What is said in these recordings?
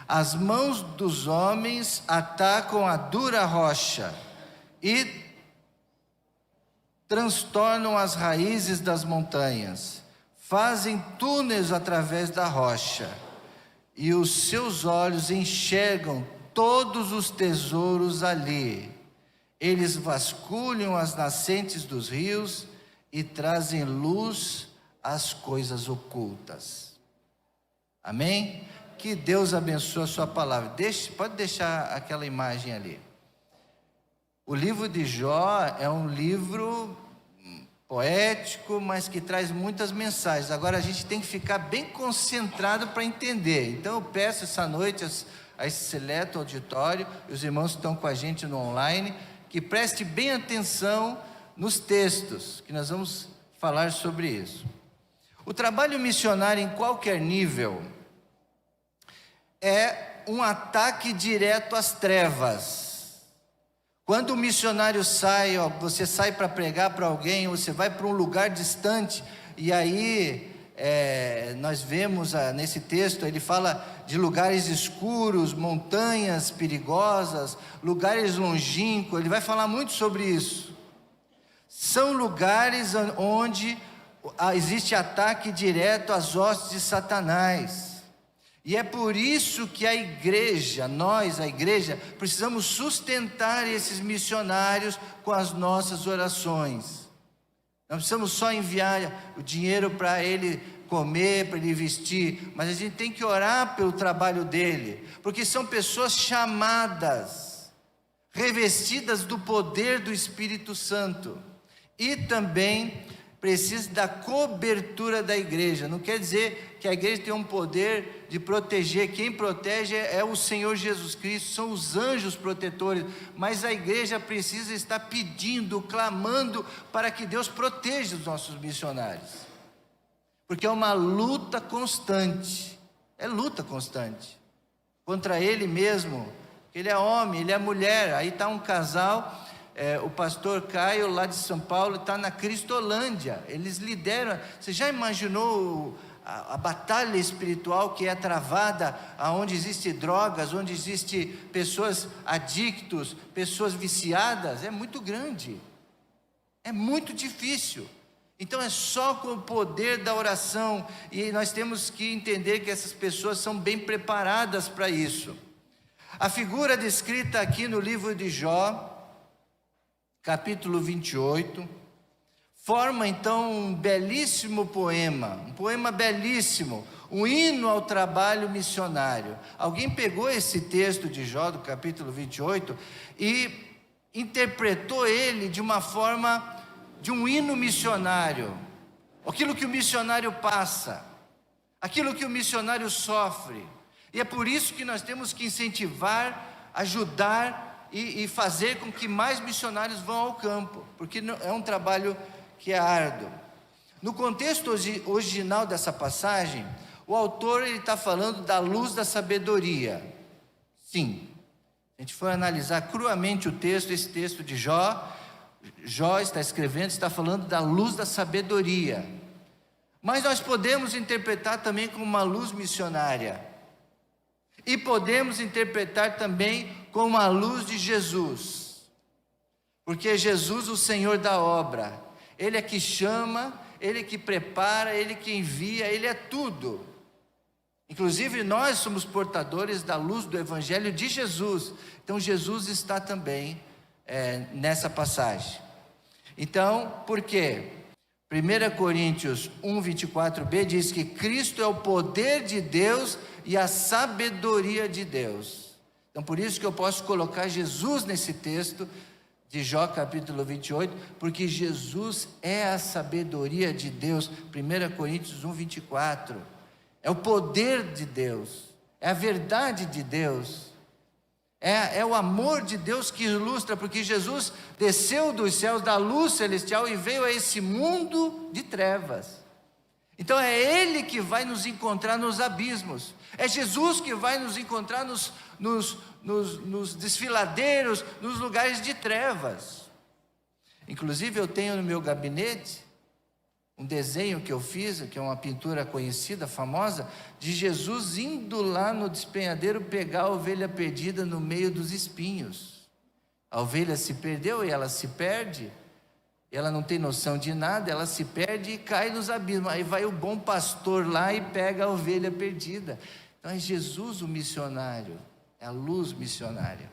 As mãos dos homens atacam a dura rocha e transtornam as raízes das montanhas. Fazem túneis através da rocha, e os seus olhos enxergam todos os tesouros ali. Eles vasculham as nascentes dos rios e trazem luz às coisas ocultas. Amém? Que Deus abençoe a sua palavra. Pode deixar aquela imagem ali. O livro de Jó é um livro poético, mas que traz muitas mensagens. Agora a gente tem que ficar bem concentrado para entender. Então eu peço essa noite a esse seleto auditório, e os irmãos que estão com a gente no online, que preste bem atenção nos textos, que nós vamos falar sobre isso. O trabalho missionário em qualquer nível é um ataque direto às trevas. Quando o missionário sai, você sai para pregar para alguém, você vai para um lugar distante, e aí nós vemos nesse texto, ele fala de lugares escuros, montanhas perigosas, lugares longínquos, ele vai falar muito sobre isso. São lugares onde existe ataque direto às hostes de Satanás. E é por isso que a igreja, a igreja, precisamos sustentar esses missionários com as nossas orações. Não precisamos só enviar o dinheiro para ele comer, para ele vestir, mas a gente tem que orar pelo trabalho dele, porque são pessoas chamadas, revestidas do poder do Espírito Santo, e também precisa da cobertura da igreja. Não quer dizer que a igreja tem um poder de proteger. Quem protege é o Senhor Jesus Cristo, são os anjos protetores, mas a igreja precisa estar pedindo, clamando para que Deus proteja os nossos missionários, porque é uma luta constante, contra ele mesmo. Ele é homem, ele é mulher. Aí está um casal, o pastor Caio lá de São Paulo está na Cristolândia, eles lideram. Você já imaginou a batalha espiritual que é travada, aonde existe drogas, onde existe pessoas adictos, pessoas viciadas? É muito grande, é muito difícil. Então é só com o poder da oração, e nós temos que entender que essas pessoas são bem preparadas para isso. A figura descrita aqui no livro de Jó, capítulo 28, forma então um belíssimo poema, um poema belíssimo, um hino ao trabalho missionário. Alguém pegou esse texto de Jó, do capítulo 28, e interpretou ele de uma forma de um hino missionário, aquilo que o missionário passa, aquilo que o missionário sofre. E é por isso que nós temos que incentivar, ajudar e fazer com que mais missionários vão ao campo, porque é um trabalho que é árduo. No contexto original dessa passagem, o autor está falando da luz da sabedoria. Sim, a gente for analisar cruamente o texto, esse texto de Jó está escrevendo, está falando da luz da sabedoria. Mas nós podemos interpretar também como uma luz missionária. E podemos interpretar também como uma luz de Jesus. Porque Jesus, o Senhor da obra, Ele é que chama, Ele é que prepara, Ele é que envia, Ele é tudo. Inclusive nós somos portadores da luz do Evangelho de Jesus. Então Jesus está também nessa passagem. Então, por quê? 1 Coríntios 1:24b diz que Cristo é o poder de Deus e a sabedoria de Deus. Então por isso que eu posso colocar Jesus nesse texto de Jó capítulo 28, porque Jesus é a sabedoria de Deus. 1 Coríntios 1:24, é o poder de Deus, é a verdade de Deus. É o amor de Deus que ilustra, porque Jesus desceu dos céus da luz celestial e veio a esse mundo de trevas. Então é Ele que vai nos encontrar nos abismos, é Jesus que vai nos encontrar nos desfiladeiros, nos lugares de trevas. Inclusive eu tenho no meu gabinete um desenho que eu fiz, que é uma pintura conhecida, famosa, de Jesus indo lá no despenhadeiro pegar a ovelha perdida no meio dos espinhos. A ovelha se perdeu e ela se perde, ela não tem noção de nada, ela se perde e cai nos abismos. Aí vai o bom pastor lá e pega a ovelha perdida. Então é Jesus o missionário, é a luz missionária.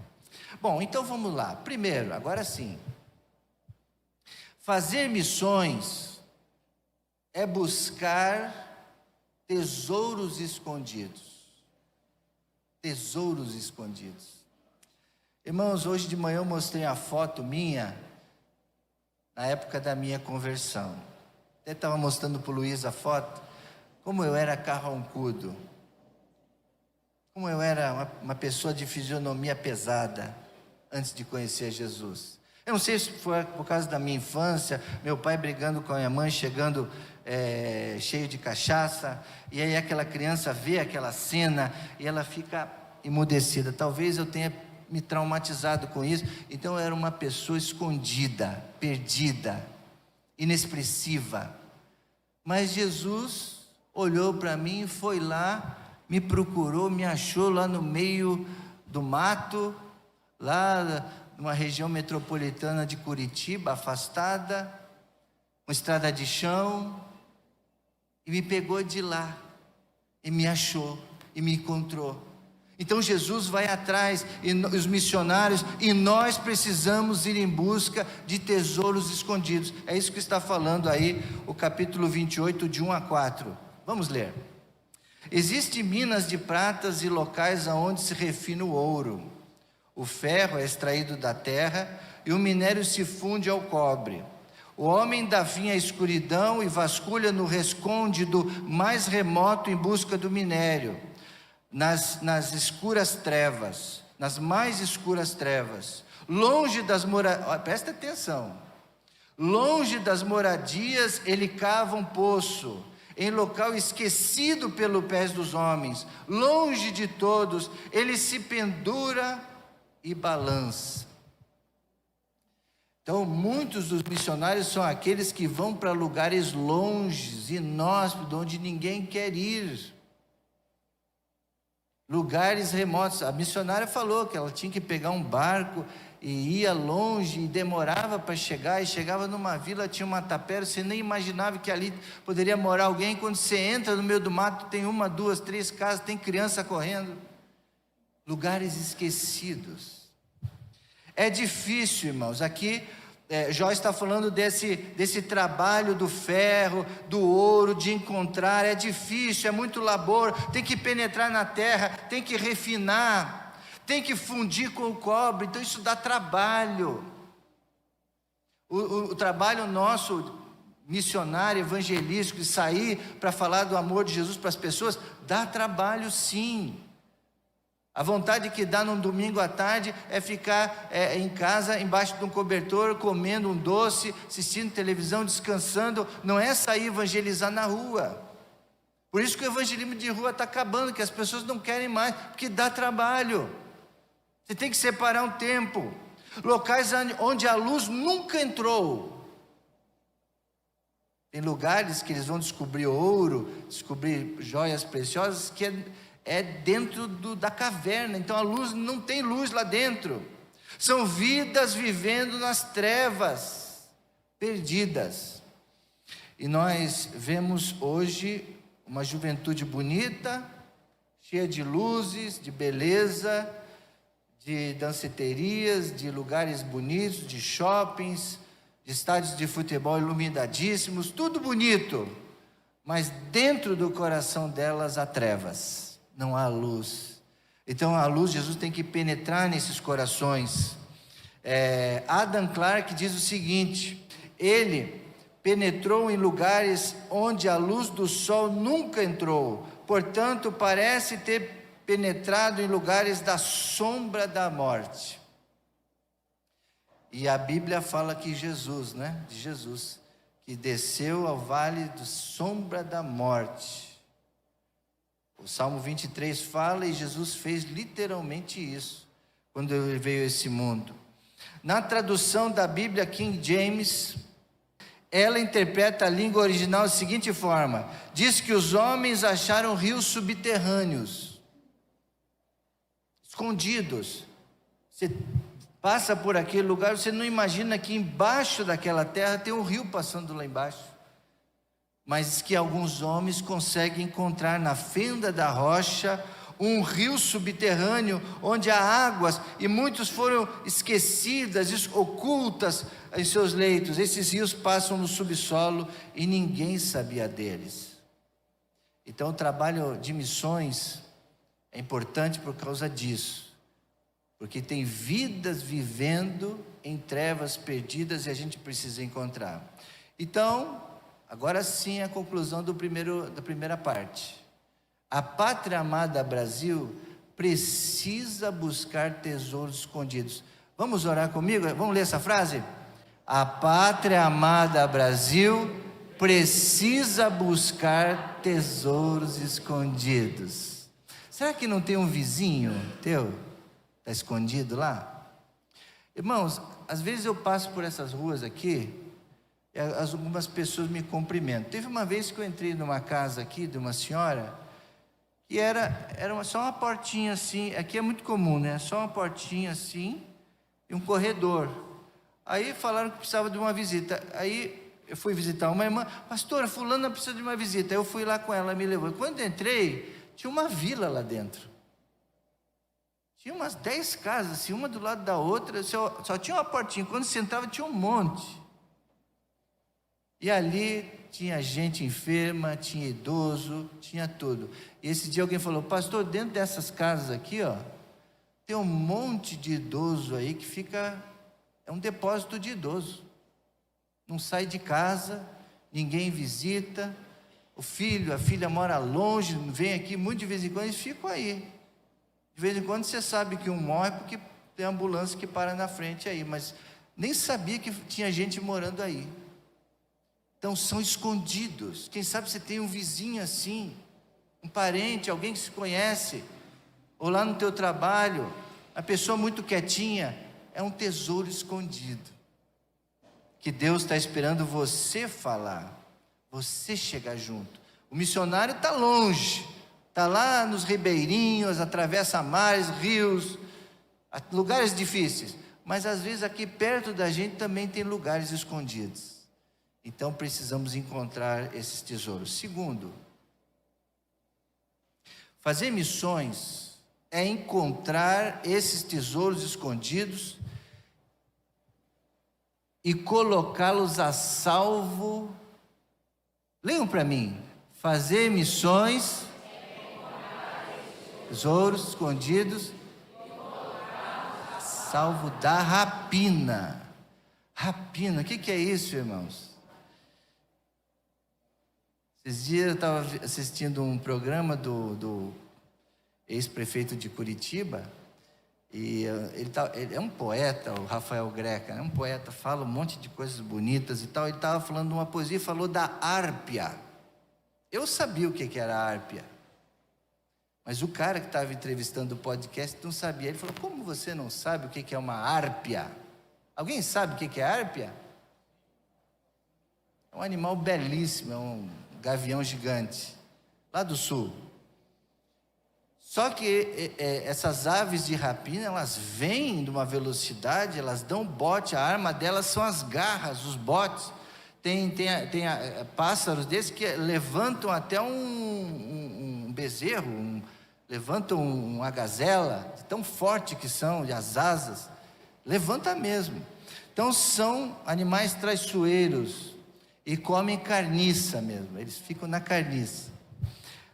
Bom, então vamos lá. Primeiro, agora sim, fazer missões é buscar tesouros escondidos. Tesouros escondidos. Irmãos, hoje de manhã eu mostrei a foto minha, na época da minha conversão. Até estava mostrando para o Luiz a foto, como eu era carrancudo, como eu era uma pessoa de fisionomia pesada, antes de conhecer Jesus. Eu não sei se foi por causa da minha infância, meu pai brigando com a minha mãe, chegando cheio de cachaça, e aí aquela criança vê aquela cena e ela fica emudecida. Talvez eu tenha me traumatizado com isso. Então eu era uma pessoa escondida, perdida, inexpressiva. Mas Jesus olhou para mim, foi lá, me procurou, me achou lá no meio do mato, lá numa região metropolitana de Curitiba, afastada, uma estrada de chão, e me pegou de lá, e me achou, e me encontrou. Então Jesus vai atrás, e os missionários, e nós precisamos ir em busca de tesouros escondidos. É isso que está falando aí o capítulo 28, de 1 a 4. Vamos ler. Existem minas de pratas e locais aonde se refina o ouro. O ferro é extraído da terra e o minério se funde ao cobre. O homem dá fim à escuridão e vasculha no rescôndito mais remoto em busca do minério. Nas escuras trevas, nas mais escuras trevas, longe das moradias, presta atenção, longe das moradias ele cava um poço, em local esquecido pelos pés dos homens, longe de todos, ele se pendura e balança. Então, muitos dos missionários são aqueles que vão para lugares longes, inóspitos, onde ninguém quer ir. Lugares remotos. A missionária falou que ela tinha que pegar um barco e ia longe e demorava para chegar, e chegava numa vila, tinha uma tapera, você nem imaginava que ali poderia morar alguém. Quando você entra no meio do mato, tem 1, 2, 3 casas, tem criança correndo. Lugares esquecidos. É difícil, irmãos. Aqui Jó está falando desse trabalho do ferro, do ouro, de encontrar. É difícil, é muito labor, tem que penetrar na terra, tem que refinar, tem que fundir com o cobre. Então isso dá trabalho. O trabalho nosso missionário, evangelístico, de sair para falar do amor de Jesus para as pessoas, dá trabalho sim. A vontade que dá num domingo à tarde é ficar em casa, embaixo de um cobertor, comendo um doce, assistindo televisão, descansando. Não é sair evangelizar na rua. Por isso que o evangelismo de rua está acabando, que as pessoas não querem mais, porque dá trabalho. Você tem que separar um tempo. Locais onde a luz nunca entrou. Tem lugares que eles vão descobrir ouro, descobrir joias preciosas, que é dentro da caverna. Então a luz, não tem luz lá dentro. São vidas vivendo nas trevas, perdidas. E nós vemos hoje uma juventude bonita, cheia de luzes, de beleza, de danceterias, de lugares bonitos, de shoppings, de estádios de futebol iluminadíssimos, tudo bonito. Mas dentro do coração delas há trevas. Não há luz. Então a luz de Jesus tem que penetrar nesses corações. Adam Clarke diz o seguinte: ele penetrou em lugares onde a luz do sol nunca entrou, portanto parece ter penetrado em lugares da sombra da morte. E a Bíblia fala que Jesus, de Jesus, que desceu ao vale da sombra da morte. O Salmo 23 fala, e Jesus fez literalmente isso, quando ele veio a esse mundo. Na tradução da Bíblia King James, ela interpreta a língua original da seguinte forma: diz que os homens acharam rios subterrâneos, escondidos. Você passa por aquele lugar, você não imagina que embaixo daquela terra tem um rio passando lá embaixo, mas que alguns homens conseguem encontrar na fenda da rocha um rio subterrâneo, onde há águas, e muitos foram esquecidas, ocultas em seus leitos. Esses rios passam no subsolo e ninguém sabia deles. Então o trabalho de missões é importante por causa disso, porque tem vidas vivendo em trevas perdidas e a gente precisa encontrar. Então, agora sim a conclusão da primeira parte. A pátria amada Brasil precisa buscar tesouros escondidos. Vamos orar comigo? Vamos ler essa frase? A pátria amada Brasil precisa buscar tesouros escondidos. Será que não tem um vizinho teu? Está escondido lá? Irmãos, às vezes eu passo por essas ruas aqui e algumas pessoas me cumprimentam. Teve uma vez que eu entrei numa casa aqui de uma senhora, e só uma portinha assim, aqui é muito comum, né? Só uma portinha assim e um corredor. Aí falaram que precisava de uma visita. Aí eu fui visitar uma irmã: pastora, fulana precisa de uma visita. Aí eu fui lá com ela, me levou. Quando eu entrei, tinha uma vila lá dentro. Tinha umas 10 casas, assim, uma do lado da outra, só tinha uma portinha. Quando você entrava, tinha um monte. E ali tinha gente enferma, tinha idoso, tinha tudo. E esse dia alguém falou: pastor, dentro dessas casas aqui, ó, tem um monte de idoso aí que fica, é um depósito de idoso. Não sai de casa, ninguém visita, o filho, a filha mora longe, vem aqui muito de vez em quando, eles ficam aí. De vez em quando você sabe que um morre porque tem ambulância que para na frente aí, mas nem sabia que tinha gente morando aí. Então são escondidos. Quem sabe você tem um vizinho assim, um parente, alguém que se conhece, ou lá no teu trabalho, uma pessoa muito quietinha, é um tesouro escondido, que Deus está esperando você falar, você chegar junto. O missionário está longe, está lá nos ribeirinhos, atravessa mares, rios, lugares difíceis, mas às vezes aqui perto da gente também tem lugares escondidos. Então precisamos encontrar esses tesouros. Segundo, fazer missões é encontrar esses tesouros escondidos e colocá-los a salvo. Leiam para mim: fazer missões, tesouros escondidos, salvo da rapina. Rapina, o que é isso, irmãos? Esses dias eu estava assistindo um programa do ex-prefeito de Curitiba, e ele é um poeta, o Rafael Greca, é um poeta, fala um monte de coisas bonitas e tal. Ele estava falando de uma poesia e falou da Hárpia. Eu sabia o que era a Hárpia, mas o cara que estava entrevistando o podcast não sabia. Ele falou: como você não sabe o que é uma Hárpia? Alguém sabe o que é Hárpia? É um animal belíssimo, é um gavião gigante, lá do sul. Só que essas aves de rapina, elas vêm de uma velocidade, elas dão bote, a arma delas são as garras, os botes. Tem pássaros desses que levantam até um bezerro, levantam uma gazela, tão forte que são, e as asas, levanta mesmo. Então são animais traiçoeiros, e comem carniça mesmo, eles ficam na carniça.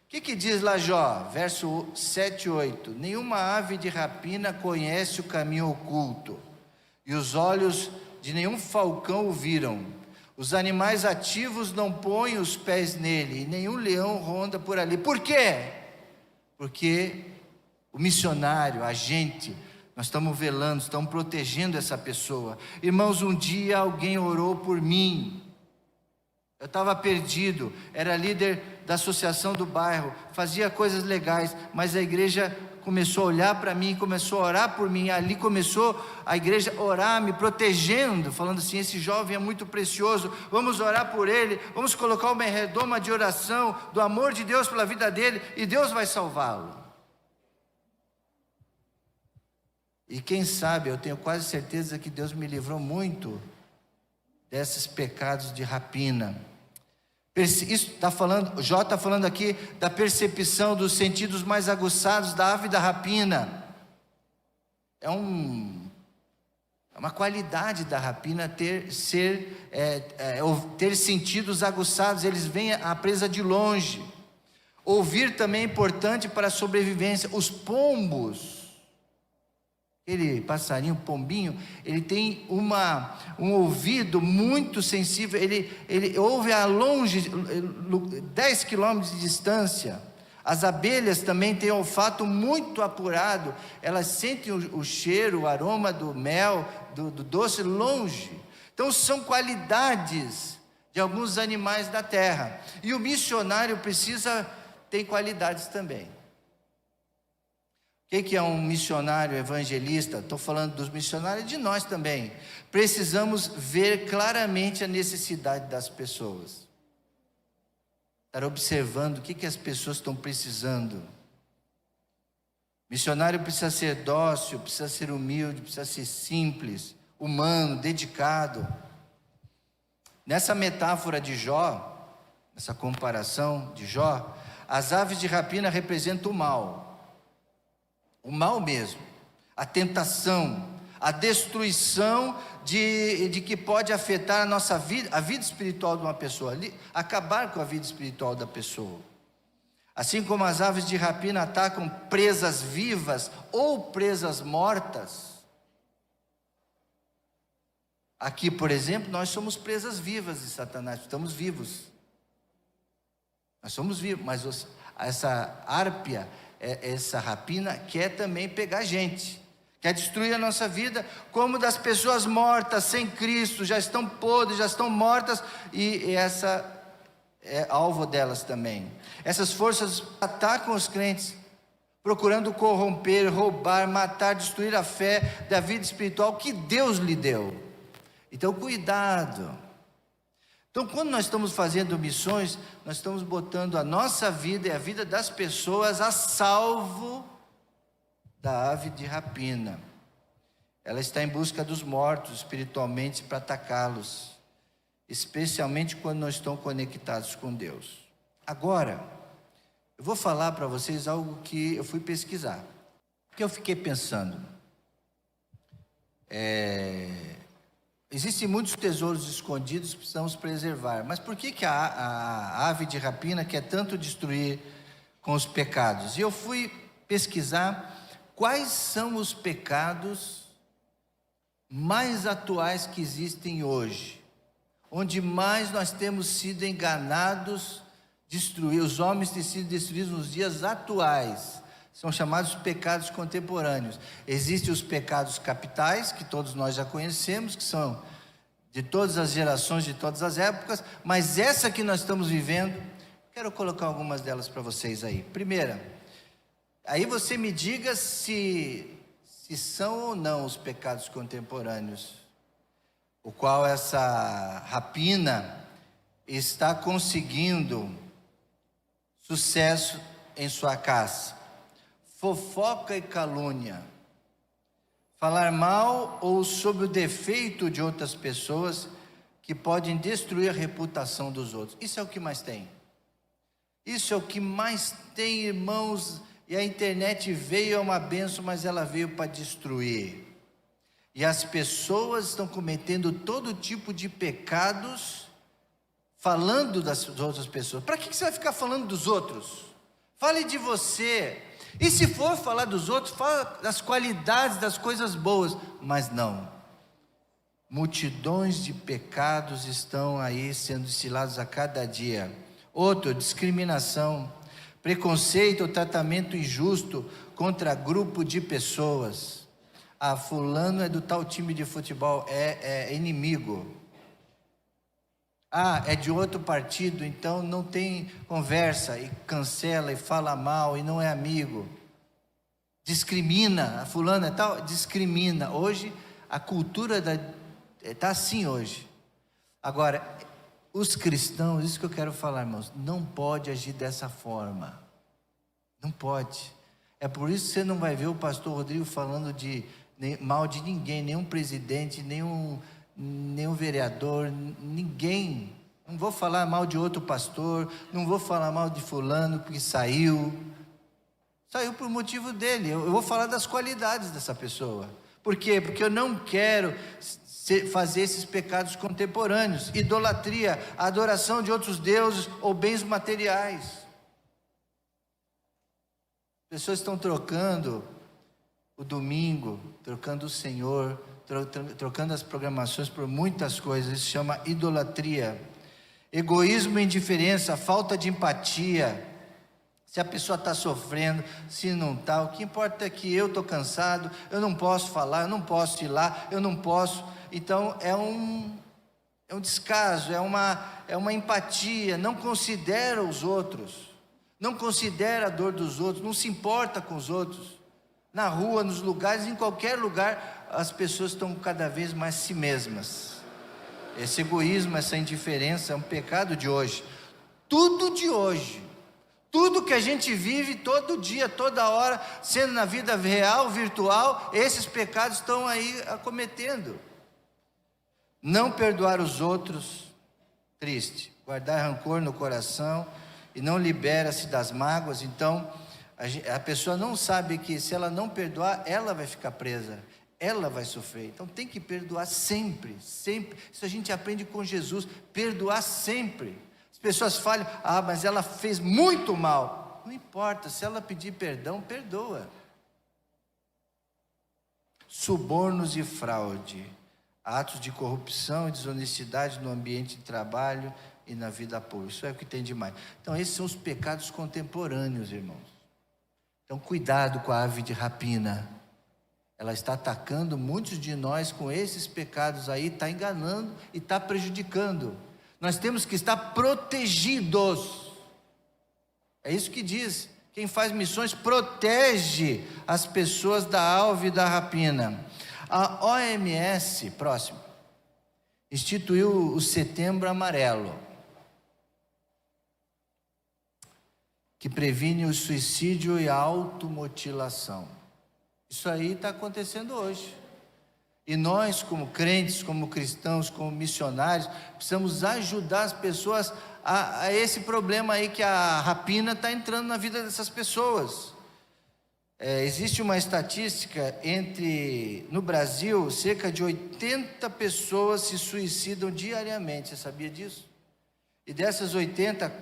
O que diz lá Jó, verso 7 e 8? Nenhuma ave de rapina conhece o caminho oculto, e os olhos de nenhum falcão o viram. Os animais ativos não põem os pés nele, e nenhum leão ronda por ali. Por quê? Porque o missionário, a gente, nós estamos velando, estamos protegendo essa pessoa. Irmãos, um dia alguém orou por mim. Eu estava perdido, era líder da associação do bairro, fazia coisas legais, mas a igreja começou a olhar para mim, começou a orar por mim. Ali começou a igreja a orar, me protegendo, falando assim: esse jovem é muito precioso, vamos orar por ele, vamos colocar uma redoma de oração, do amor de Deus pela vida dele, e Deus vai salvá-lo. E quem sabe, eu tenho quase certeza que Deus me livrou muito desses pecados de rapina. Isso está falando, Jó está falando aqui da percepção dos sentidos mais aguçados da ave da rapina. É uma qualidade da rapina ter sentidos aguçados. Eles veem a presa de longe. Ouvir também é importante para a sobrevivência. Os pombos, aquele passarinho, pombinho, ele tem um ouvido muito sensível, ele ouve a longe, 10 quilômetros de distância. As abelhas também têm olfato muito apurado, elas sentem o cheiro, o aroma do mel, do doce longe. Então são qualidades de alguns animais da terra, e o missionário tem qualidades também. O que é um missionário evangelista? Estou falando dos missionários, de nós também. Precisamos ver claramente a necessidade das pessoas. Estar observando o que as pessoas estão precisando. Missionário precisa ser dócil, precisa ser humilde, precisa ser simples, humano, dedicado. Nessa metáfora de Jó, nessa comparação de Jó, as aves de rapina representam o mal. O mal mesmo, a tentação, a destruição de que pode afetar a nossa vida, a vida espiritual de uma pessoa, acabar com a vida espiritual da pessoa. Assim como as aves de rapina atacam presas vivas ou presas mortas. Aqui, por exemplo, nós somos presas vivas de Satanás, estamos vivos. Nós somos vivos, mas essa árpia, essa rapina quer também pegar a gente, quer destruir a nossa vida, como das pessoas mortas sem Cristo, já estão podres, já estão mortas, e essa é alvo delas também. Essas forças atacam os crentes, procurando corromper, roubar, matar, destruir a fé da vida espiritual que Deus lhe deu. Então cuidado. Então, quando nós estamos fazendo missões, nós estamos botando a nossa vida e a vida das pessoas a salvo da ave de rapina. Ela está em busca dos mortos espiritualmente para atacá-los, especialmente quando não estão conectados com Deus. Agora, eu vou falar para vocês algo que eu fui pesquisar, porque eu fiquei pensando. Existem muitos tesouros escondidos que precisamos preservar, mas por que a ave de rapina quer tanto destruir com os pecados? E eu fui pesquisar quais são os pecados mais atuais que existem hoje, onde mais nós temos sido enganados, os homens têm sido destruídos nos dias atuais. São chamados pecados contemporâneos. Existem os pecados capitais, que todos nós já conhecemos, que são de todas as gerações, de todas as épocas, mas essa que nós estamos vivendo, quero colocar algumas delas para vocês aí. Primeira, aí você me diga se são ou não os pecados contemporâneos, o qual essa rapina está conseguindo sucesso em sua casa. Fofoca e calúnia, falar mal ou sobre o defeito de outras pessoas que podem destruir a reputação dos outros. Isso é o que mais tem. Isso é o que mais tem, irmãos. E a internet veio, é uma bênção, mas ela veio para destruir. E as pessoas estão cometendo todo tipo de pecados, falando das outras pessoas. Para que você vai ficar falando dos outros? Fale de você. E se for falar dos outros, fala das qualidades, das coisas boas. Mas não. Multidões de pecados estão aí sendo destilados a cada dia. Outro, discriminação, preconceito ou tratamento injusto contra grupo de pessoas. Fulano é do tal time de futebol, é inimigo. É de outro partido, então não tem conversa, e cancela e fala mal e não é amigo. discrimina, a fulana tal, discrimina. Hoje, a cultura está assim hoje. Agora, os cristãos, isso que eu quero falar, irmãos, não pode agir dessa forma. Não pode. É por isso que você não vai ver o pastor Rodrigo falando mal de ninguém, nenhum presidente, nenhum vereador, ninguém. Não vou falar mal de outro pastor, não vou falar mal de fulano porque saiu por motivo dele. Eu vou falar das qualidades dessa pessoa. Por quê? Porque eu não quero fazer esses pecados contemporâneos, idolatria, adoração de outros deuses ou bens materiais. Pessoas estão trocando o domingo, trocando o Senhor, trocando as programações por muitas coisas. Isso chama idolatria. Egoísmo e indiferença, falta de empatia. Se a pessoa está sofrendo, se não está, o que importa é que eu estou cansado, eu não posso falar, eu não posso ir lá, eu não posso. Então é um descaso, é uma empatia, não considera os outros, não considera a dor dos outros, não se importa com os outros. Na rua, nos lugares, em qualquer lugar, as pessoas estão cada vez mais si mesmas. Esse egoísmo, essa indiferença é um pecado de hoje. Tudo de hoje, tudo que a gente vive todo dia, toda hora, sendo na vida real, virtual, esses pecados estão aí acometendo. Não perdoar os outros, triste. Guardar rancor no coração e não libera-se das mágoas. Então, a pessoa não sabe que se ela não perdoar, ela vai ficar presa, ela vai sofrer. Então tem que perdoar sempre, sempre. Isso a gente aprende com Jesus, perdoar sempre. As pessoas falam, mas ela fez muito mal. Não importa, se ela pedir perdão, perdoa. Subornos e fraude, atos de corrupção e desonestidade no ambiente de trabalho e na vida pública. Isso é o que tem de mais. Então esses são os pecados contemporâneos, irmãos. Então cuidado com a ave de rapina. Ela está atacando muitos de nós com esses pecados aí, está enganando e está prejudicando. Nós temos que estar protegidos. É isso que diz. Quem faz missões protege as pessoas da alva e da rapina. A OMS, próximo, instituiu o Setembro Amarelo, que previne o suicídio e a automutilação. Isso aí está acontecendo hoje. E nós, como crentes, como cristãos, como missionários, precisamos ajudar as pessoas a esse problema aí que a rapina está entrando na vida dessas pessoas. Existe uma estatística no Brasil, cerca de 80 pessoas se suicidam diariamente. Você sabia disso? E dessas 80,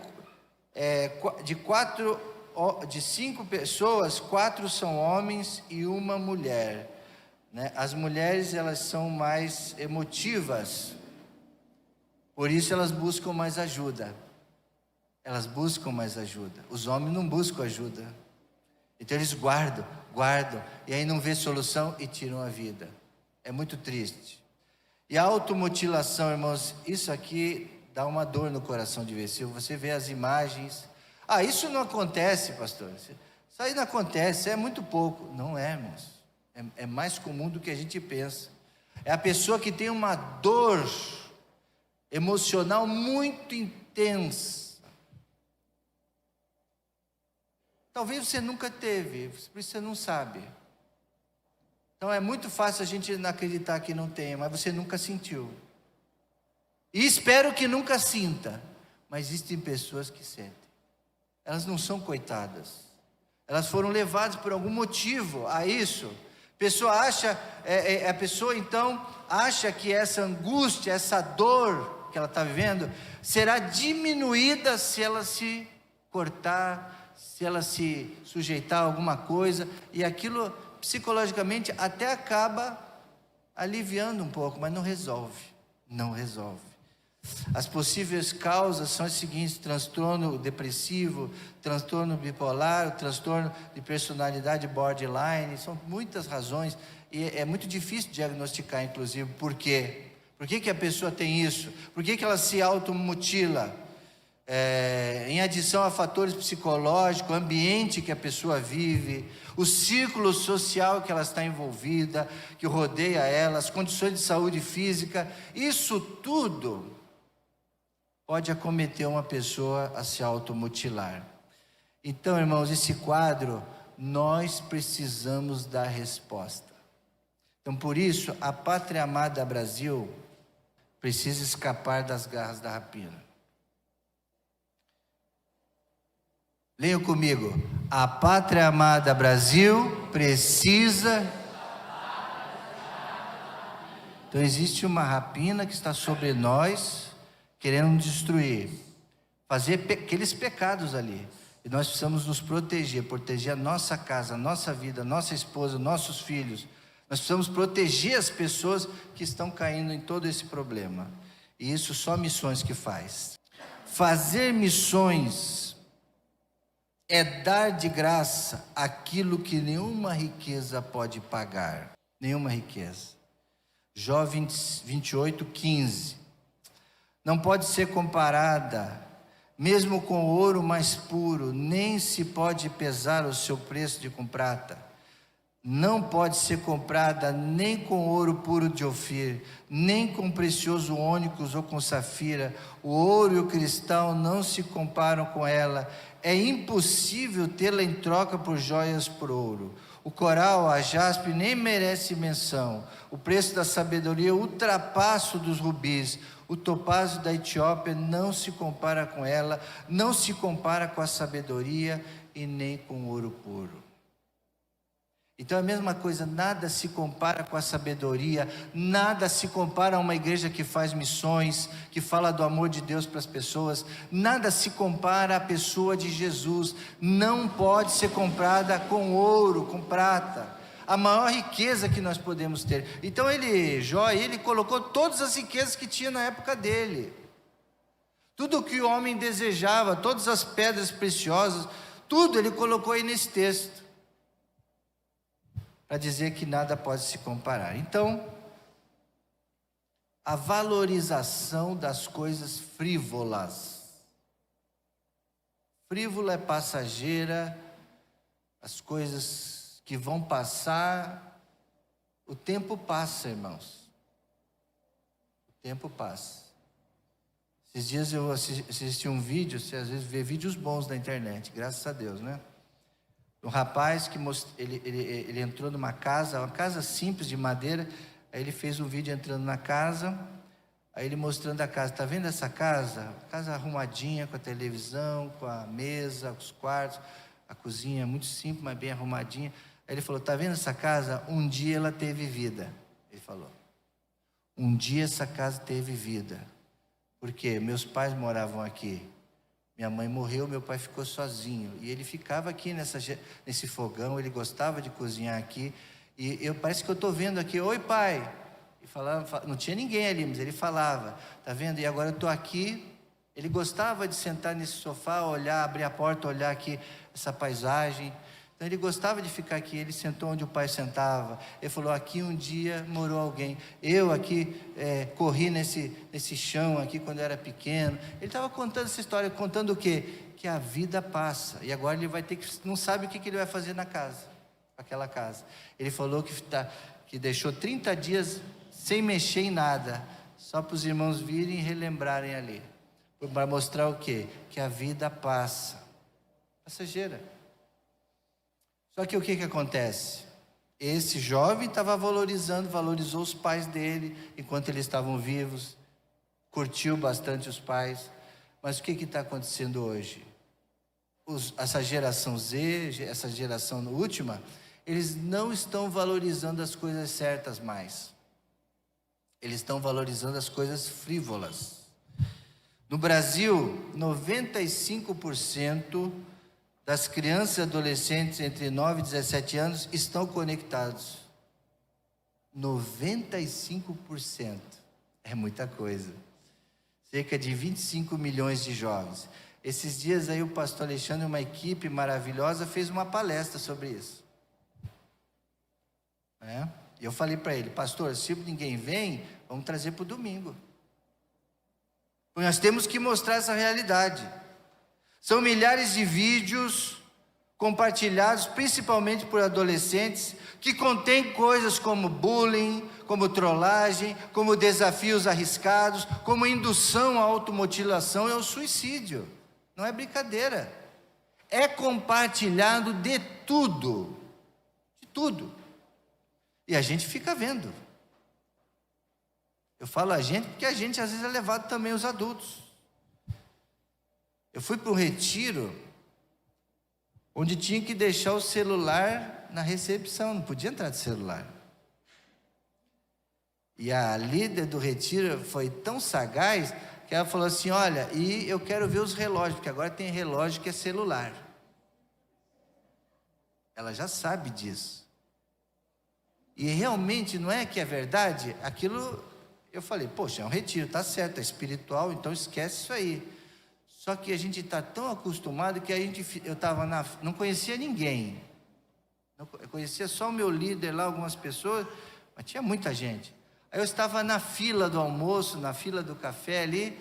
de 5 pessoas, 4 são homens e uma mulher. As mulheres, elas são mais emotivas, por isso elas buscam mais ajuda. Os homens não buscam ajuda. Então eles guardam, e aí não vê solução e tiram a vida. É muito triste. E a automutilação, irmãos, isso aqui dá uma dor no coração de ver. Se você vê as imagens, isso não acontece, pastor. Isso aí não acontece, é muito pouco. Não é, irmãos. É mais comum do que a gente pensa. É a pessoa que tem uma dor emocional muito intensa. Talvez você nunca teve, por isso você não sabe. Então é muito fácil a gente não acreditar que não tenha, mas você nunca sentiu. E espero que nunca sinta. Mas existem pessoas que sentem. Elas não são coitadas. Elas foram levadas por algum motivo a isso. A pessoa então acha que essa angústia, essa dor que ela está vivendo, será diminuída se ela se cortar, se ela se sujeitar a alguma coisa, e aquilo psicologicamente até acaba aliviando um pouco, mas não resolve. As possíveis causas são as seguintes: transtorno depressivo, transtorno bipolar, transtorno de personalidade borderline. São muitas razões e é muito difícil diagnosticar, inclusive. Por quê? Por que a pessoa tem isso? Por que ela se automutila? em adição a fatores psicológicos, o ambiente que a pessoa vive, o círculo social que ela está envolvida, que rodeia ela, as condições de saúde física, isso tudo pode acometer uma pessoa a se automutilar. Então, irmãos, esse quadro, nós precisamos dar resposta. Então, por isso, a Pátria Amada Brasil precisa escapar das garras da rapina. Leiam comigo. A Pátria Amada Brasil precisa... Então existe uma rapina que está sobre nós, querendo nos destruir, fazer aqueles pecados ali. E nós precisamos nos proteger a nossa casa, a nossa vida, a nossa esposa, nossos filhos. Nós precisamos proteger as pessoas que estão caindo em todo esse problema. E isso só missões que faz. Fazer missões é dar de graça aquilo que nenhuma riqueza pode pagar. Nenhuma riqueza. Jó 28:15. Não pode ser comparada, mesmo com o ouro mais puro, nem se pode pesar o seu preço com prata. Não pode ser comprada nem com ouro puro de Ofir, nem com precioso ônix ou com safira. O ouro e o cristal não se comparam com ela. É impossível tê-la em troca por joias por ouro. O coral, a jaspe, nem merece menção. O preço da sabedoria ultrapassa o dos rubis. O topázio da Etiópia não se compara com ela, não se compara com a sabedoria e nem com o ouro puro. Então é a mesma coisa, nada se compara com a sabedoria, nada se compara a uma igreja que faz missões, que fala do amor de Deus para as pessoas, nada se compara à pessoa de Jesus, não pode ser comprada com ouro, com prata, a maior riqueza que nós podemos ter. Então Jó, ele colocou todas as riquezas que tinha na época dele, tudo o que o homem desejava, todas as pedras preciosas, tudo ele colocou aí nesse texto, para dizer que nada pode se comparar. Então, a valorização das coisas frívolas. Frívola é passageira, as coisas que vão passar, o tempo passa, irmãos. O tempo passa. Esses dias eu assisti um vídeo, você às vezes vê vídeos bons na internet, graças a Deus, né? Um rapaz que ele entrou numa casa, uma casa simples de madeira. Aí ele fez um vídeo entrando na casa, aí ele mostrando a casa. Está vendo essa casa? Casa arrumadinha, com a televisão, com a mesa, com os quartos, a cozinha muito simples, mas bem arrumadinha. Aí ele falou: está vendo essa casa? Um dia ela teve vida. Ele falou: um dia essa casa teve vida. Porque meus pais moravam aqui. Minha mãe morreu, meu pai ficou sozinho. E ele ficava aqui nesse fogão, ele gostava de cozinhar aqui. E parece que eu estou vendo aqui: oi, pai. E falava, não tinha ninguém ali, mas ele falava: está vendo? E agora eu estou aqui. Ele gostava de sentar nesse sofá, olhar, abrir a porta, olhar aqui essa paisagem. Então ele gostava de ficar aqui. Ele sentou onde o pai sentava. Ele falou: aqui um dia morou alguém. Eu aqui corri nesse chão aqui quando eu era pequeno. Ele estava contando essa história, contando o quê? Que a vida passa. E agora ele vai ter que, não sabe o que ele vai fazer na casa, aquela casa. Ele falou que deixou 30 dias sem mexer em nada, só para os irmãos virem e relembrarem ali, para mostrar o quê? Que a vida passa, passageira. Só que o que acontece? Esse jovem valorizou os pais dele enquanto eles estavam vivos, curtiu bastante os pais. Mas o que está acontecendo hoje? Essa geração Z, essa geração última, eles não estão valorizando as coisas certas mais. Eles estão valorizando as coisas frívolas. No Brasil, 95% das crianças e adolescentes entre 9 e 17 anos estão conectados. 95%. É muita coisa. Cerca de 25 milhões de jovens. Esses dias aí o pastor Alexandre e uma equipe maravilhosa fez uma palestra sobre isso. E eu falei para ele: pastor, se ninguém vem, vamos trazer para o domingo. Nós temos que mostrar essa realidade. São milhares de vídeos compartilhados, principalmente por adolescentes, que contêm coisas como bullying, como trollagem, como desafios arriscados, como indução à automutilação e ao suicídio. Não é brincadeira. É compartilhado de tudo. De tudo. E a gente fica vendo. Eu falo a gente porque a gente às vezes é levado também, os adultos. Eu fui para um retiro onde tinha que deixar o celular na recepção, não podia entrar de celular. E a líder do retiro foi tão sagaz que ela falou assim: olha, e eu quero ver os relógios, porque agora tem relógio que é celular. Ela já sabe disso. E realmente não é que é verdade? Aquilo, eu falei, poxa, é um retiro, tá certo, é espiritual, então esquece isso aí. Só que a gente está tão acostumado que eu estava não conhecia ninguém. Eu conhecia só o meu líder lá, algumas pessoas, mas tinha muita gente. Aí eu estava na fila do almoço, na fila do café ali,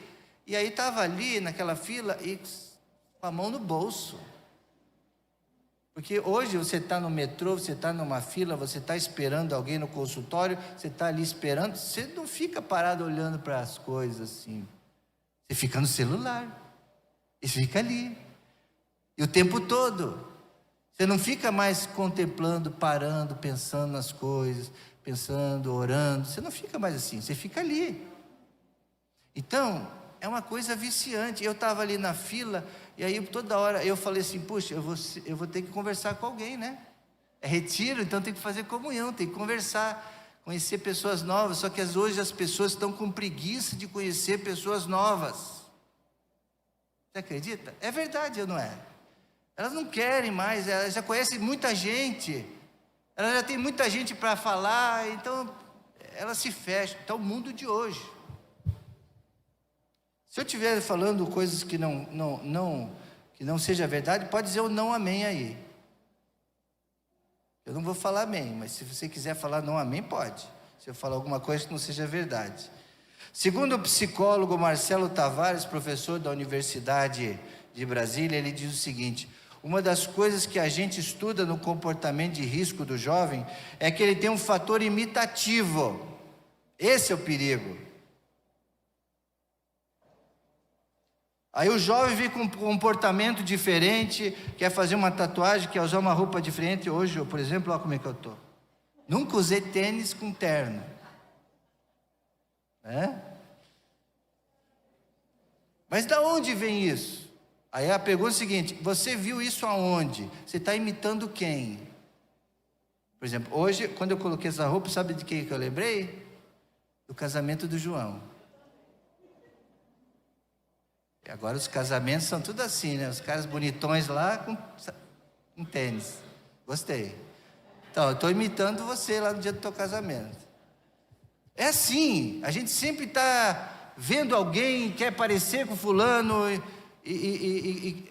e aí estava ali naquela fila e com a mão no bolso. Porque hoje você está no metrô, você está numa fila, você está esperando alguém no consultório, você está ali esperando, você não fica parado olhando para as coisas assim. Você fica no celular. E fica ali. E o tempo todo. Você não fica mais contemplando, parando, pensando nas coisas, pensando, orando. Você não fica mais assim, você fica ali. Então, é uma coisa viciante. Eu estava ali na fila, e aí toda hora eu falei assim, puxa, eu vou ter que conversar com alguém, né? É retiro, então tem que fazer comunhão, tem que conversar, conhecer pessoas novas. Só que hoje as pessoas estão com preguiça de conhecer pessoas novas. Você acredita? É verdade ou não é? Elas não querem mais, elas já conhecem muita gente, elas já têm muita gente para falar, então elas se fecham. Então, o mundo de hoje. Se eu estiver falando coisas que não seja verdade, pode dizer o não amém aí. Eu não vou falar amém, mas se você quiser falar não amém, pode. Se eu falar alguma coisa que não seja verdade. Segundo o psicólogo Marcelo Tavares, professor da Universidade de Brasília, ele diz o seguinte: uma das coisas que a gente estuda no comportamento de risco do jovem é que ele tem um fator imitativo. Esse é o perigo. Aí o jovem vem com um comportamento diferente, quer fazer uma tatuagem, quer usar uma roupa diferente. Hoje, por exemplo, olha como é que eu estou. Nunca usei tênis com terno. Mas da onde vem isso? Aí a pergunta é a seguinte: você viu isso aonde? Você está imitando quem? Por exemplo, hoje, quando eu coloquei essa roupa, sabe de quem que eu lembrei? Do casamento do João. E agora os casamentos são tudo assim, né? Os caras bonitões lá com tênis. Gostei. Então, eu estou imitando você lá no dia do teu casamento. É assim, a gente sempre está vendo alguém, quer parecer com fulano, e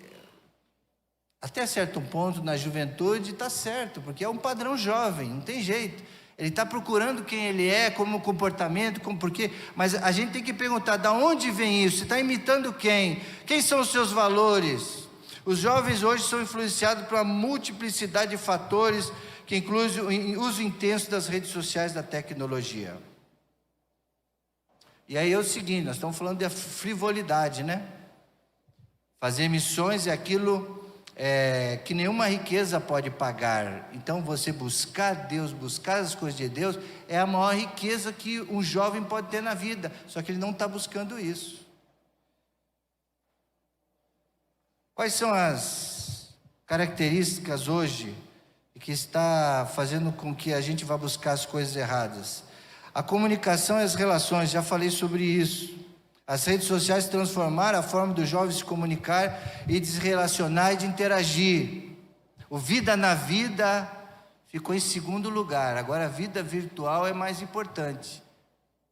até certo ponto na juventude está certo, porque é um padrão jovem, não tem jeito. Ele está procurando quem ele é, como comportamento, como porquê, mas a gente tem que perguntar, da onde vem isso? Você está imitando quem? Quem são os seus valores? Os jovens hoje são influenciados por uma multiplicidade de fatores, que inclui o uso intenso das redes sociais, da tecnologia. E aí é o seguinte, nós estamos falando de frivolidade, né? Fazer missões é aquilo que nenhuma riqueza pode pagar. Então você buscar Deus, buscar as coisas de Deus, é a maior riqueza que um jovem pode ter na vida. Só que ele não está buscando isso. Quais são as características hoje que está fazendo com que a gente vá buscar as coisas erradas? A comunicação e as relações, já falei sobre isso. As redes sociais transformaram a forma dos jovens se comunicar e de se relacionar e de interagir. O vida na vida ficou em segundo lugar. Agora a vida virtual é mais importante.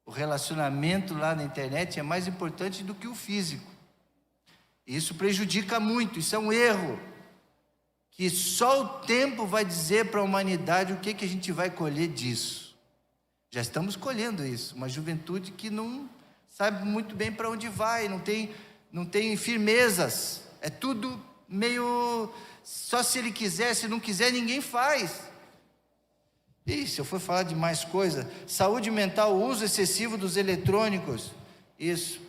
O relacionamento lá na internet é mais importante do que o físico. Isso prejudica muito, isso é um erro. Que só o tempo vai dizer para a humanidade o que a gente vai colher disso. Já estamos colhendo isso, uma juventude que não sabe muito bem para onde vai, não tem firmezas, é tudo meio, só se ele quiser, se não quiser ninguém faz. E se eu for falar de mais coisa, saúde mental, o uso excessivo dos eletrônicos, isso,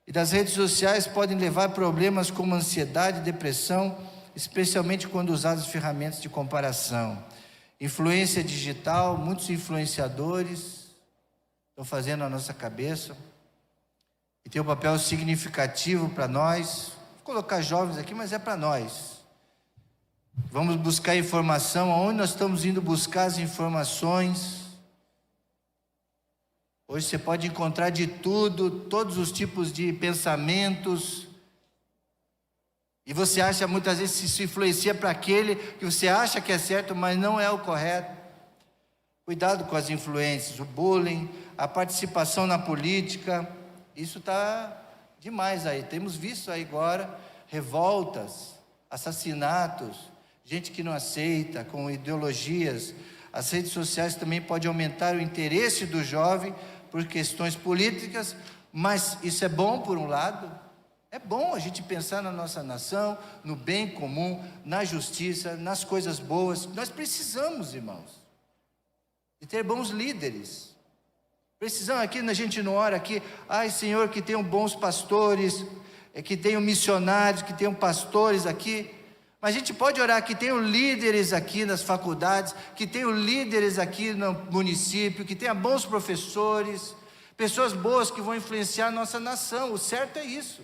e das redes sociais podem levar a problemas como ansiedade, depressão, especialmente quando usadas ferramentas de comparação. Influência digital, muitos influenciadores estão fazendo a nossa cabeça, e tem um papel significativo para nós. Vou colocar jovens aqui, mas é para nós. Vamos buscar informação, aonde nós estamos indo buscar as informações. Hoje você pode encontrar de tudo, todos os tipos de pensamentos, e você acha, muitas vezes se influencia para aquele que você acha que é certo, mas não é o correto. Cuidado com as influências, o bullying, a participação na política, isso está demais aí. Temos visto aí agora revoltas, assassinatos, gente que não aceita, com ideologias. As redes sociais também podem aumentar o interesse do jovem por questões políticas, mas isso é bom por um lado. É bom a gente pensar na nossa nação, no bem comum, na justiça, nas coisas boas. Nós precisamos, irmãos, de ter bons líderes. Precisamos aqui, a gente não ora aqui, ai Senhor, que tenham bons pastores, que tenham missionários, que tenham pastores aqui. Mas a gente pode orar que tenham líderes aqui nas faculdades, que tenham líderes aqui no município, que tenham bons professores, pessoas boas que vão influenciar a nossa nação. O certo é isso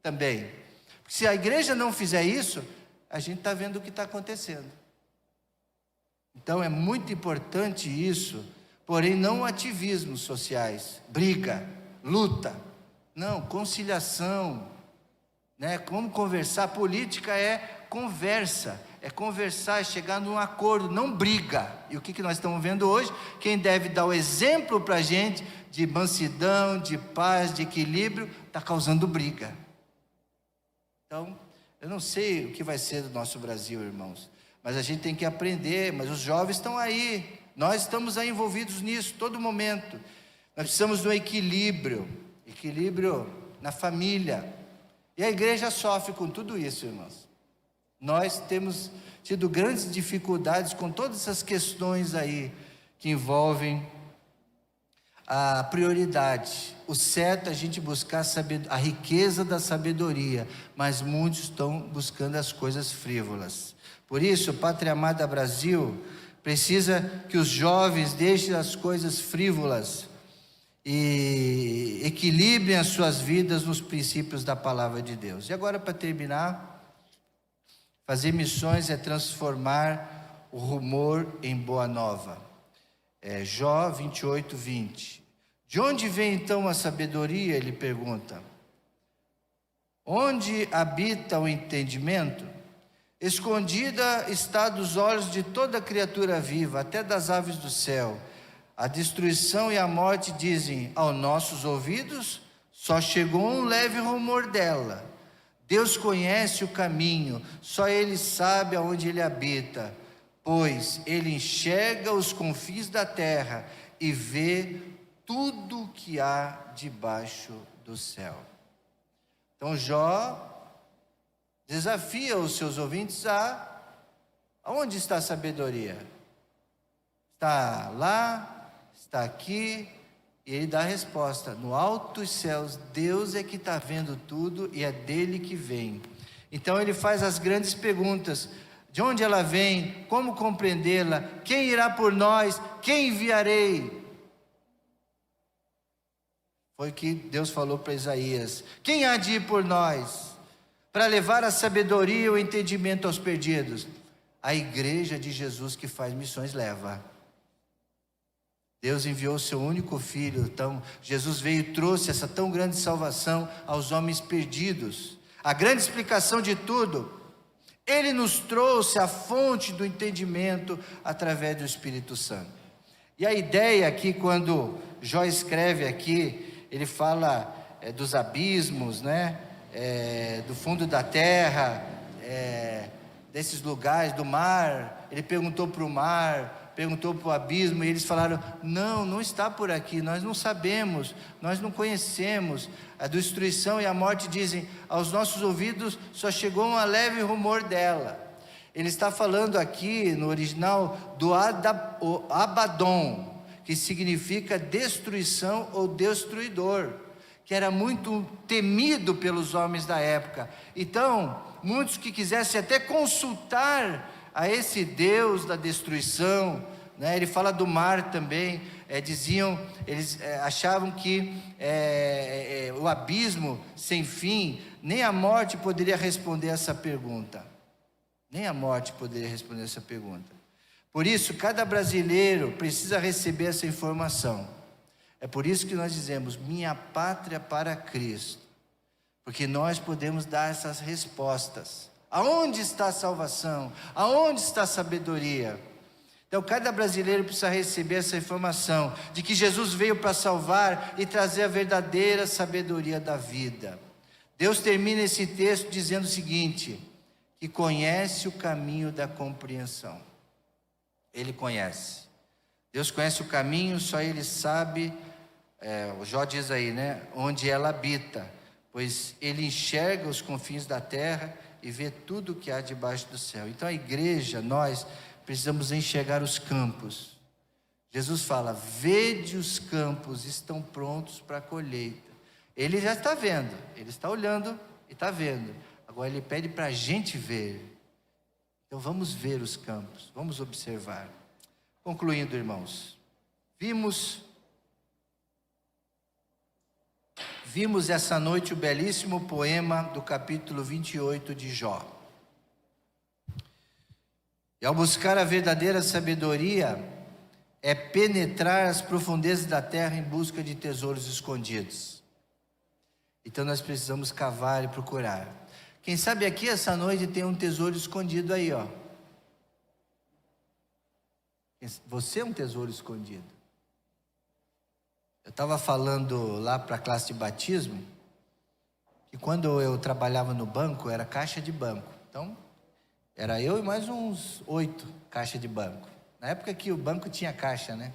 também. Porque se a igreja não fizer isso, a gente está vendo o que está acontecendo. Então é muito importante isso, porém não ativismos sociais, briga, luta, não, conciliação, né? Como conversar, política é conversa, é conversar, é chegar num acordo, não briga. E o que nós estamos vendo hoje? Quem deve dar o exemplo para a gente de mansidão, de paz, de equilíbrio, está causando briga. Então, eu não sei o que vai ser do nosso Brasil, irmãos, mas a gente tem que aprender. Mas os jovens estão aí, nós estamos aí envolvidos nisso, todo momento. Nós precisamos de um equilíbrio na família, e a igreja sofre com tudo isso, irmãos. Nós temos tido grandes dificuldades com todas essas questões aí, que envolvem a prioridade. O certo é a gente buscar a riqueza da sabedoria, mas muitos estão buscando as coisas frívolas. Por isso, Pátria Amada Brasil precisa que os jovens deixem as coisas frívolas e equilibrem as suas vidas nos princípios da palavra de Deus. E agora, para terminar, fazer missões é transformar o rumor em boa nova. Jó 28, 20. De onde vem então a sabedoria? Ele pergunta. Onde habita o entendimento? Escondida está dos olhos de toda criatura viva, até das aves do céu. A destruição e a morte dizem aos nossos ouvidos, só chegou um leve rumor dela. Deus conhece o caminho, só Ele sabe aonde Ele habita, pois Ele enxerga os confins da terra e vê tudo que há debaixo do céu. Então Jó desafia os seus ouvintes aonde está a sabedoria? Está lá, está aqui, e ele dá a resposta: no alto dos céus, Deus é que está vendo tudo e é dele que vem. Então ele faz as grandes perguntas: de onde ela vem? Como compreendê-la? Quem irá por nós? Quem enviarei? Foi o que Deus falou para Isaías: quem há de ir por nós para levar a sabedoria e o entendimento aos perdidos? A igreja de Jesus que faz missões leva. Deus enviou o seu único filho, então Jesus veio e trouxe essa tão grande salvação aos homens perdidos. A grande explicação de tudo, Ele nos trouxe a fonte do entendimento através do Espírito Santo. E a ideia aqui, quando Jó escreve aqui, ele fala dos abismos, né? Do fundo da terra, desses lugares, do mar. Ele perguntou para o mar: perguntou para o abismo, e eles falaram: não, não está por aqui, nós não sabemos, nós não conhecemos. A destruição e a morte dizem: aos nossos ouvidos só chegou um leve rumor dela. Ele está falando aqui, no original, do Abaddon, que significa destruição ou destruidor, que era muito temido pelos homens da época. Então, muitos que quisessem até consultar a esse Deus da destruição, né? Ele fala do mar também, eles achavam que o abismo sem fim, nem a morte poderia responder essa pergunta. Nem a morte poderia responder essa pergunta. Por isso, cada brasileiro precisa receber essa informação. É por isso que nós dizemos: minha pátria para Cristo. Porque nós podemos dar essas respostas. Aonde está a salvação? Aonde está a sabedoria? Então, cada brasileiro precisa receber essa informação de que Jesus veio para salvar e trazer a verdadeira sabedoria da vida. Deus termina esse texto dizendo o seguinte: que conhece o caminho da compreensão. Ele conhece. Deus conhece o caminho, só Ele sabe, o Jó diz aí, né? Onde ela habita, pois Ele enxerga os confins da terra e vê tudo o que há debaixo do céu. Então a igreja, nós precisamos enxergar os campos. Jesus fala: vede os campos, estão prontos para a colheita. Ele já está vendo, ele está olhando e está vendo. Agora ele pede para a gente ver. Então vamos ver os campos, vamos observar. Concluindo, irmãos, vimos essa noite o belíssimo poema do capítulo 28 de Jó. E ao buscar a verdadeira sabedoria, é penetrar as profundezas da terra em busca de tesouros escondidos. Então nós precisamos cavar e procurar. Quem sabe aqui essa noite tem um tesouro escondido aí, ó. Você é um tesouro escondido. Eu estava falando lá para a classe de batismo, que quando eu trabalhava no banco, era caixa de banco. Então, era eu e mais uns 8 caixas de banco. Na época que o banco tinha caixa, né?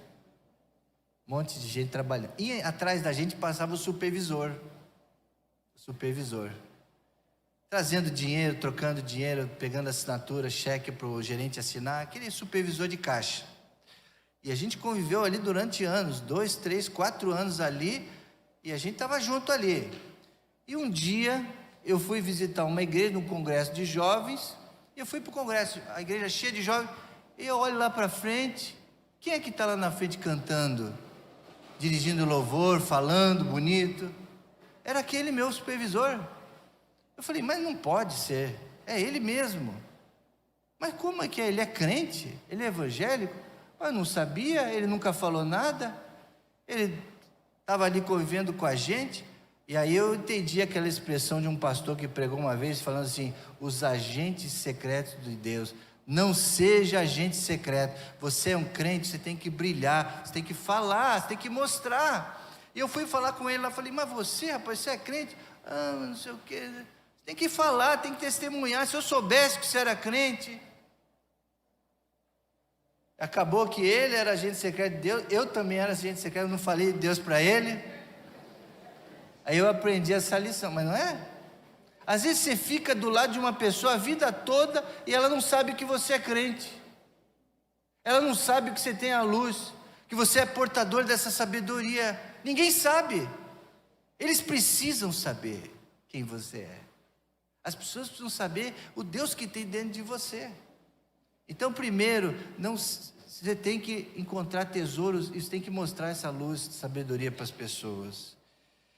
Um monte de gente trabalhando. E atrás da gente passava o supervisor. Trazendo dinheiro, trocando dinheiro, pegando assinatura, cheque para o gerente assinar. Aquele supervisor de caixa. E a gente conviveu ali durante anos, 2, 3, 4 anos ali, e a gente estava junto ali. E um dia eu fui visitar uma igreja, num congresso de jovens, e eu fui para o congresso, a igreja cheia de jovens, e eu olho lá para frente, quem é que está lá na frente cantando, dirigindo louvor, falando bonito? Era aquele meu supervisor. Eu falei: mas não pode ser, é ele mesmo. Mas como é que é? Ele é crente? Ele é evangélico? Eu não sabia, ele nunca falou nada, ele estava ali convivendo com a gente. E aí eu entendi aquela expressão de um pastor que pregou uma vez, falando assim: os agentes secretos de Deus. Não seja agente secreto. Você é um crente, você tem que brilhar, você tem que falar, você tem que mostrar. E eu fui falar com ele lá, falei: mas você, rapaz, você é crente? Não sei o que. Você tem que falar, tem que testemunhar. Se eu soubesse que você era crente. Acabou que ele era agente secreto de Deus, eu também era agente secreto, eu não falei de Deus para ele. Aí eu aprendi essa lição, mas não é? Às vezes você fica do lado de uma pessoa a vida toda e ela não sabe que você é crente. Ela não sabe que você tem a luz, que você é portador dessa sabedoria. Ninguém sabe. Eles precisam saber quem você é. As pessoas precisam saber o Deus que tem dentro de você. Então, primeiro, você tem que encontrar tesouros e você tem que mostrar essa luz de sabedoria para as pessoas.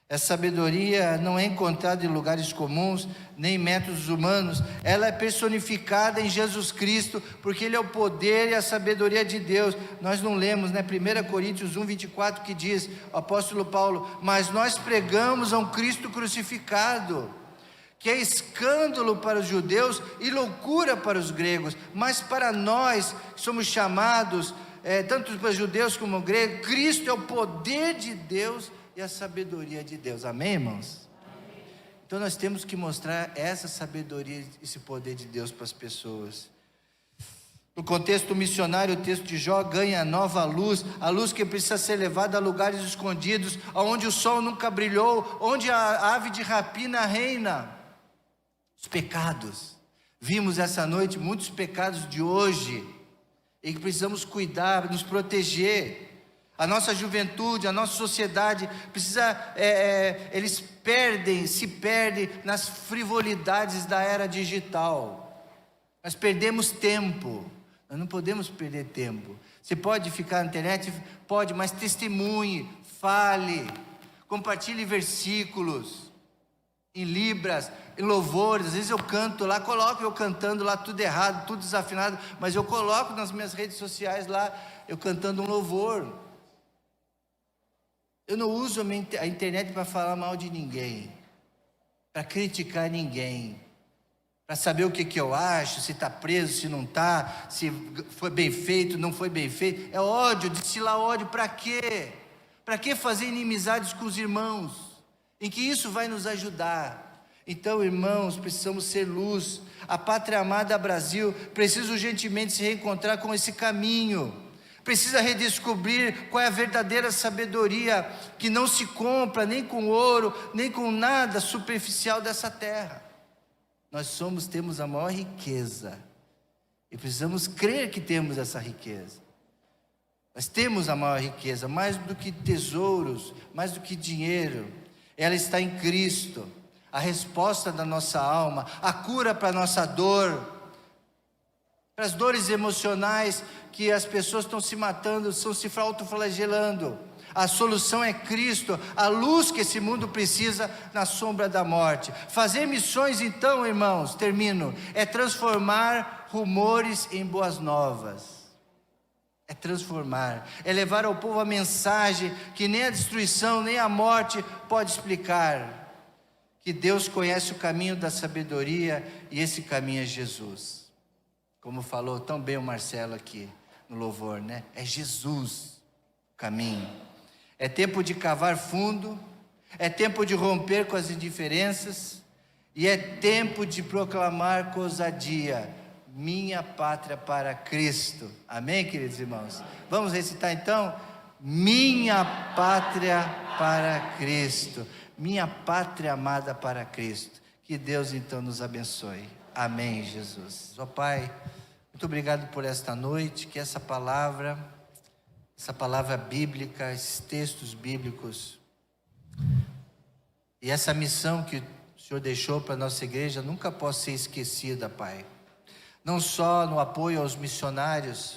Essa sabedoria não é encontrada em lugares comuns, nem em métodos humanos. Ela é personificada em Jesus Cristo, porque Ele é o poder e a sabedoria de Deus. Nós não lemos, né? 1 Coríntios 1, 24, que diz, o apóstolo Paulo: mas nós pregamos a um Cristo crucificado, que é escândalo para os judeus e loucura para os gregos, mas para nós que somos chamados, tanto para judeus como gregos, Cristo é o poder de Deus e a sabedoria de Deus. Amém, irmãos? Amém. Então nós temos que mostrar essa sabedoria, esse poder de Deus para as pessoas. No contexto missionário, o texto de Jó ganha nova luz, a luz que precisa ser levada a lugares escondidos, onde o sol nunca brilhou, onde a ave de rapina reina. Os pecados. Vimos essa noite muitos pecados de hoje, e que precisamos cuidar, nos proteger. A nossa juventude, a nossa sociedade precisa, eles se perdem nas frivolidades da era digital. Nós perdemos tempo. Nós não podemos perder tempo. Você pode ficar na internet? Pode, mas testemunhe, fale, compartilhe versículos, em libras, em louvores. Às vezes eu canto lá, coloco eu cantando lá tudo errado, tudo desafinado, mas eu coloco nas minhas redes sociais lá, eu cantando um louvor. Eu não uso a internet para falar mal de ninguém, para criticar ninguém, para saber o que eu acho, se está preso, se não está, se foi bem feito, não foi bem feito. É ódio, destilar ódio, para quê? Para que fazer inimizades com os irmãos? Em que isso vai nos ajudar? Então, irmãos, precisamos ser luz. A pátria amada Brasil precisa urgentemente se reencontrar com esse caminho. Precisa redescobrir qual é a verdadeira sabedoria, que não se compra nem com ouro, nem com nada superficial dessa terra. Nós temos a maior riqueza, e precisamos crer que temos essa riqueza. Nós temos a maior riqueza, mais do que tesouros, mais do que dinheiro. Ela está em Cristo, a resposta da nossa alma, a cura para a nossa dor, para as dores emocionais que as pessoas estão se matando, estão se autoflagelando. A solução é Cristo, a luz que esse mundo precisa na sombra da morte. Fazer missões então, irmãos, termino, é transformar rumores em boas novas. É transformar, é levar ao povo a mensagem que nem a destruição, nem a morte pode explicar. Que Deus conhece o caminho da sabedoria, e esse caminho é Jesus. Como falou tão bem o Marcelo aqui no louvor, né? É Jesus o caminho. É tempo de cavar fundo, é tempo de romper com as indiferenças, e é tempo de proclamar com ousadia: minha pátria para Cristo. Amém, queridos irmãos? Vamos recitar então? Minha pátria para Cristo, minha pátria amada para Cristo. Que Deus então nos abençoe. Amém, Jesus. Ó Pai, muito obrigado por esta noite, que essa palavra bíblica, esses textos bíblicos, e essa missão que o Senhor deixou para a nossa igreja nunca possa ser esquecida, Pai. Não só no apoio aos missionários,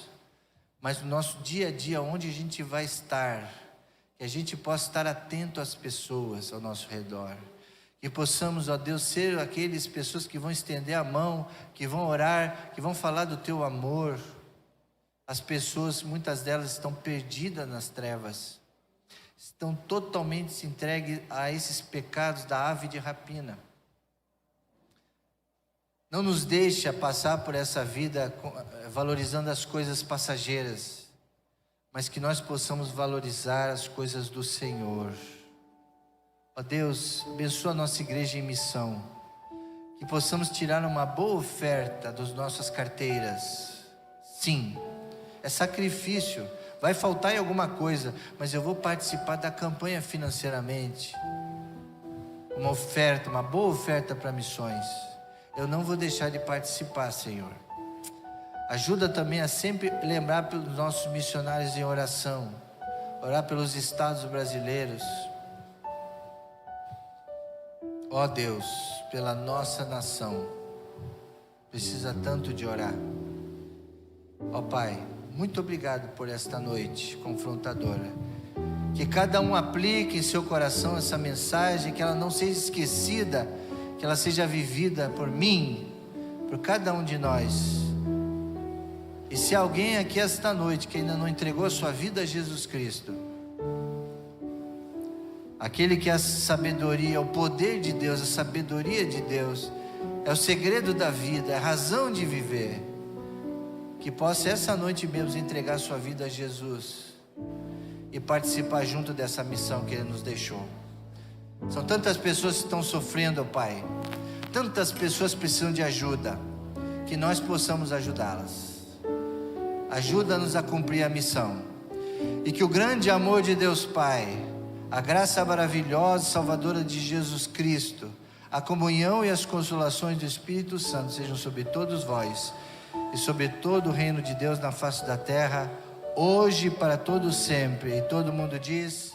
mas no nosso dia a dia, onde a gente vai estar, que a gente possa estar atento às pessoas ao nosso redor, que possamos, ó Deus, ser aquelas pessoas que vão estender a mão, que vão orar, que vão falar do Teu amor. As pessoas, muitas delas estão perdidas nas trevas, estão totalmente entregues a esses pecados da ave de rapina. Não nos deixa passar por essa vida valorizando as coisas passageiras, mas que nós possamos valorizar as coisas do Senhor. Ó Deus, abençoa a nossa igreja em missão, que possamos tirar uma boa oferta das nossas carteiras. Sim, é sacrifício, vai faltar em alguma coisa, mas eu vou participar da campanha financeiramente. Uma oferta, uma boa oferta para missões. Eu não vou deixar de participar, Senhor. Ajuda também a sempre lembrar pelos nossos missionários em oração, orar pelos estados brasileiros. Ó Deus, pela nossa nação, precisa tanto de orar. Ó Pai, muito obrigado por esta noite confrontadora. Que cada um aplique em seu coração essa mensagem, que ela não seja esquecida, que ela seja vivida por mim, por cada um de nós. E se alguém aqui esta noite que ainda não entregou a sua vida a Jesus Cristo, aquele que é a sabedoria, o poder de Deus, a sabedoria de Deus, é o segredo da vida, é a razão de viver, que possa essa noite mesmo entregar a sua vida a Jesus e participar junto dessa missão que Ele nos deixou. São tantas pessoas que estão sofrendo, Pai, tantas pessoas precisam de ajuda, que nós possamos ajudá-las. Ajuda-nos a cumprir a missão. E que o grande amor de Deus Pai, a graça maravilhosa e salvadora de Jesus Cristo, a comunhão e as consolações do Espírito Santo sejam sobre todos vós e sobre todo o reino de Deus na face da terra, hoje e para todos sempre. E todo mundo diz...